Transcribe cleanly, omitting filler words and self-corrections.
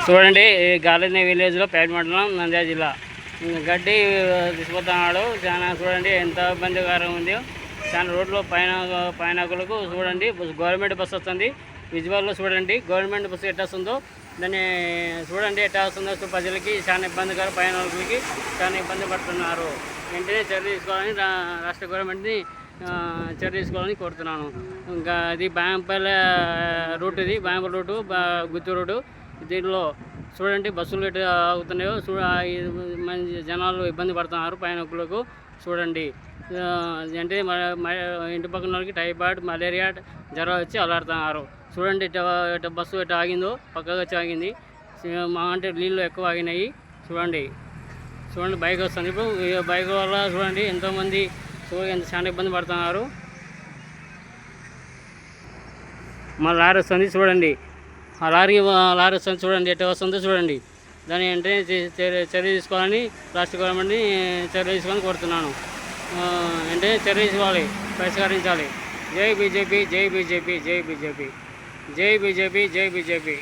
చూడండి గాలిని విలేజ్లో పేట మండలం నంద్యాల జిల్లా గడ్డి తీసుకుపోతున్నాడు. చాలా చూడండి ఎంత ఇబ్బందికరం ఉందో. చాలా రోడ్లో పైనకులకు చూడండి గవర్నమెంట్ బస్సు వస్తుంది. విజువల్లో చూడండి గవర్నమెంట్ బస్సు ఎట్లా వస్తుందో దాన్ని చూడండి ఎట్లా వస్తుందో. ప్రజలకి చాలా ఇబ్బందికరం, పైనకులకి చాలా ఇబ్బంది పడుతున్నారు. వెంటనే చర్య తీసుకోవాలని రాష్ట్ర గవర్నమెంట్ని చర్య తీసుకోవాలని కోరుతున్నాను. ఇంకా ఇది బాయంపల్లి రూట్, ఇది బాయంపల్లి రూటు, గుత్తూరు రోడ్డు. దీంట్లో చూడండి బస్సులు ఎట్లా ఆగుతున్నాయో మంచి జనాలు ఇబ్బంది పడుతున్నారు పైనకులకు. చూడండి అంటే ఇంటి పక్కన వాళ్ళకి టైఫాయిడ్, మలేరియా జ్వరం వచ్చి అల్లాడుతున్నారు. చూడండి ఇట్లా బస్సు ఎట్లా ఆగిందో, పక్కగా వచ్చి ఆగింది. మా అంటే నీళ్ళు ఎక్కువ ఆగినాయి. చూడండి బైక్ వస్తుంది. ఇప్పుడు బైక్ వల్ల చూడండి ఎంతోమంది చాలా ఇబ్బంది పడుతున్నారు. మా లారీ వస్తుంది చూడండి, ఆ లారీ వస్తుంది చూడండి ఎట్లా వస్తుందో చూడండి. దాన్ని వెంటనే చర్య తీసుకోవాలని రాష్ట్ర గవర్నమెంట్ని చర్య తీసుకోవాలని కోరుతున్నాను. వెంటనే చర్య తీసుకోవాలి, పరిష్కరించాలి. జై బీజేపీ, జై బీజేపీ, జై బీజేపీ, జై బీజేపీ, జై బీజేపీ.